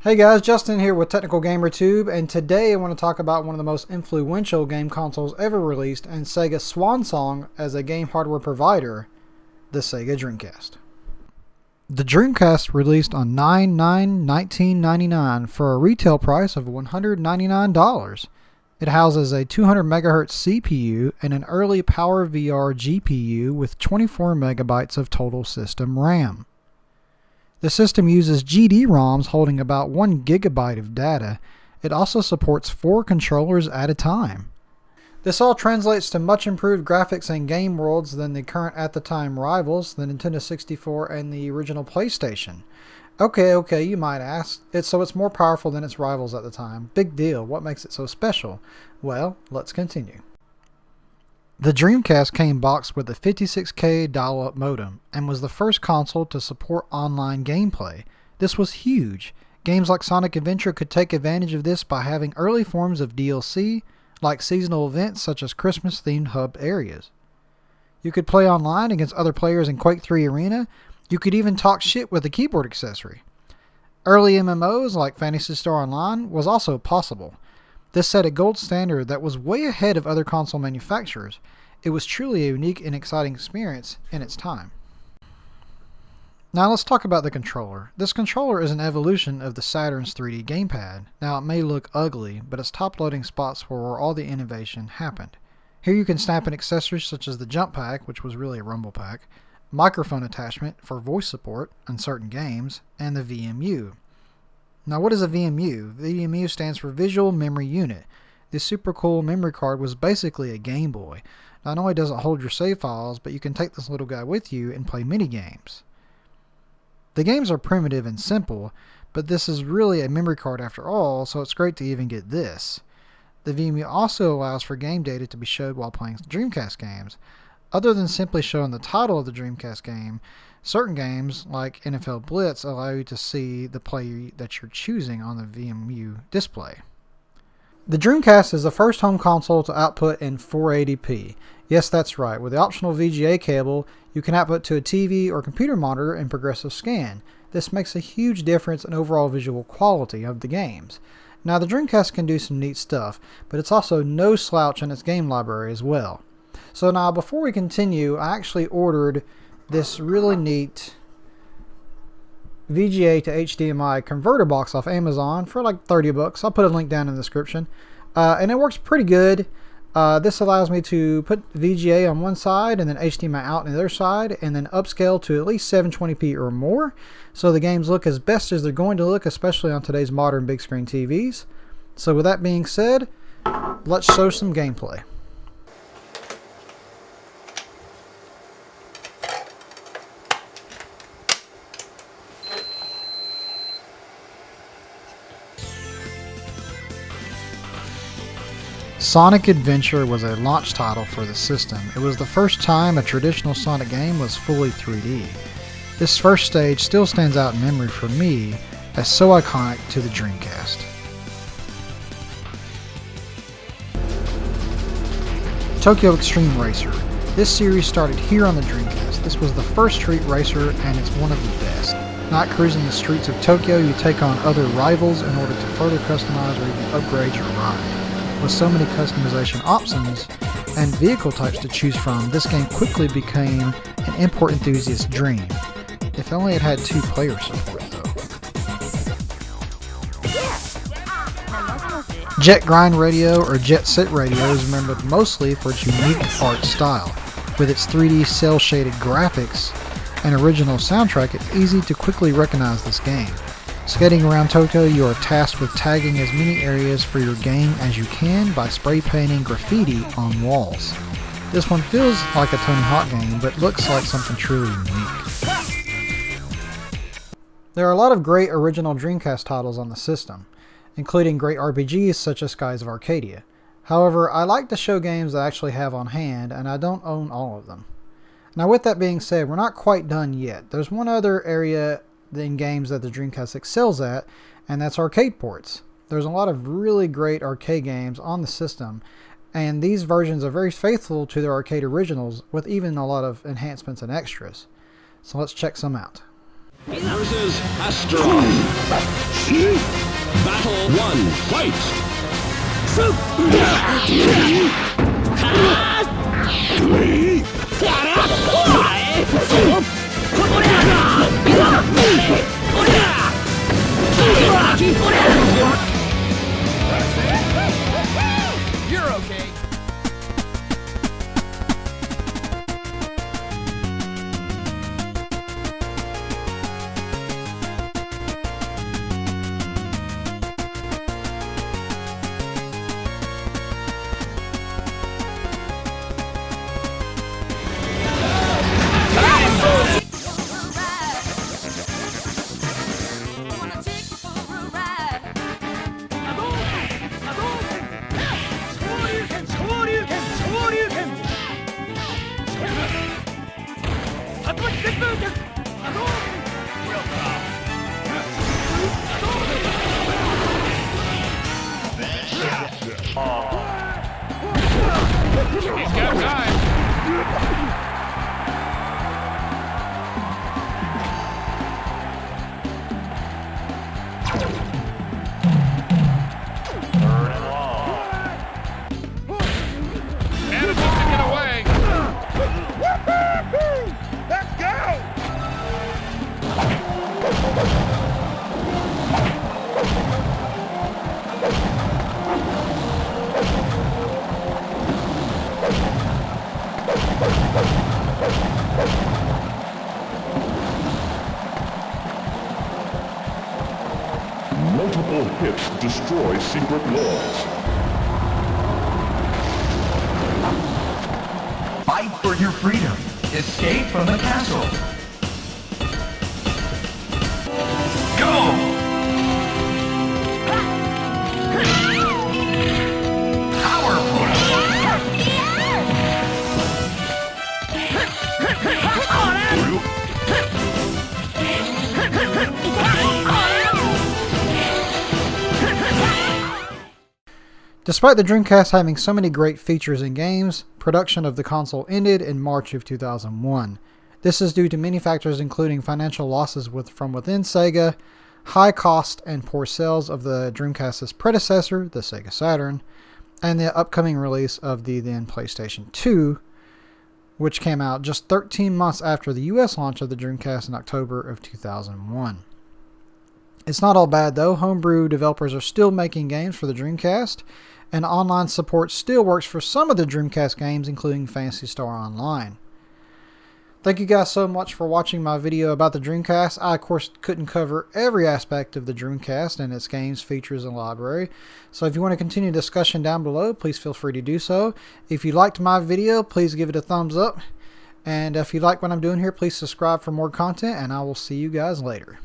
Hey guys, Justin here with Technical Gamer Tube, and today I want to talk about one of the most influential game consoles ever released and Sega's swan song as a game hardware provider, the Sega Dreamcast. The Dreamcast released on 9/9/1999 for a retail price of $199. It houses a 200 MHz CPU and an early PowerVR GPU with 24 megabytes of total system RAM. The system uses GD-ROMs holding about 1 gigabyte of data. It also supports 4 controllers at a time. This all translates to much improved graphics and game worlds than the current at the time rivals, the Nintendo 64 and the original PlayStation. Okay, you might ask. It's more powerful than its rivals at the time. Big deal. What makes it so special? Well, let's continue. The Dreamcast came boxed with a 56K dial-up modem and was the first console to support online gameplay. This was huge. Games like Sonic Adventure could take advantage of this by having early forms of DLC, like seasonal events such as Christmas-themed hub areas. You could play online against other players in Quake 3 Arena. You could even talk shit with a keyboard accessory. Early MMOs like Phantasy Star Online was also possible. This set a gold standard that was way ahead of other console manufacturers. It was truly a unique and exciting experience in its time. Now let's talk about the controller. This controller is an evolution of the Saturn's 3D gamepad. Now it may look ugly, but its top-loading spots were where all the innovation happened. Here you can snap in accessories such as the jump pack, which was really a rumble pack, microphone attachment for voice support in certain games, and the VMU. Now what is a VMU? VMU stands for Visual Memory Unit. This super cool memory card was basically a Game Boy. Not only does it hold your save files, but you can take this little guy with you and play mini games. The games are primitive and simple, but this is really a memory card after all, so it's great to even get this. The VMU also allows for game data to be showed while playing Dreamcast games. Other than simply showing the title of the Dreamcast game, certain games, like NFL Blitz, allow you to see the play that you're choosing on the VMU display. The Dreamcast is the first home console to output in 480p. Yes, that's right. With the optional VGA cable, you can output to a TV or computer monitor in progressive scan. This makes a huge difference in overall visual quality of the games. Now, the Dreamcast can do some neat stuff, but it's also no slouch in its game library as well. So now, before we continue, I actually ordered this really neat VGA to HDMI converter box off Amazon for like 30 bucks. I'll put a link down in the description. And it works pretty good. This allows me to put VGA on one side and then HDMI out on the other side, and then upscale to at least 720p or more, so the games look as best as they're going to look, especially on today's modern big screen TVs. So with that being said, let's show some gameplay. Sonic Adventure was a launch title for the system. It was the first time a traditional Sonic game was fully 3D. This first stage still stands out in memory for me as so iconic to the Dreamcast. Tokyo Extreme Racer. This series started here on the Dreamcast. This was the first street racer and it's one of the best. Not cruising the streets of Tokyo, you take on other rivals in order to further customize or even upgrade your ride. With so many customization options and vehicle types to choose from, this game quickly became an import enthusiast's dream. If only it had 2-player support though. Jet Grind Radio or Jet Set Radio is remembered mostly for its unique art style. With its 3D cel-shaded graphics and original soundtrack, it's easy to quickly recognize this game. Skating around Tokyo, you are tasked with tagging as many areas for your game as you can by spray painting graffiti on walls. This one feels like a Tony Hawk game, but looks like something truly unique. There are a lot of great original Dreamcast titles on the system, including great RPGs such as Skies of Arcadia. However, I like to show games that I actually have on hand, and I don't own all of them. Now with that being said, we're not quite done yet. There's one other area in games that the Dreamcast excels at, and that's arcade ports. There's a lot of really great arcade games on the system, and these versions are very faithful to their arcade originals with even a lot of enhancements and extras. So let's check some out. versus Astro. Battle 1, fight! You're okay. He's got time. Manages to get away. Let's go! Multiple hits destroy secret laws. Fight for your freedom. Escape from the castle. Go! Despite the Dreamcast having so many great features and games, production of the console ended in March of 2001. This is due to many factors including financial losses from within Sega, high cost and poor sales of the Dreamcast's predecessor, the Sega Saturn, and the upcoming release of the then PlayStation 2, which came out just 13 months after the US launch of the Dreamcast in October of 2001. It's not all bad though. Homebrew developers are still making games for the Dreamcast, and online support still works for some of the Dreamcast games, including Phantasy Star Online. Thank you guys so much for watching my video about the Dreamcast. I, of course, couldn't cover every aspect of the Dreamcast and its games, features, and library. So if you want to continue discussion down below, please feel free to do so. If you liked my video, please give it a thumbs up. And if you like what I'm doing here, please subscribe for more content, and I will see you guys later.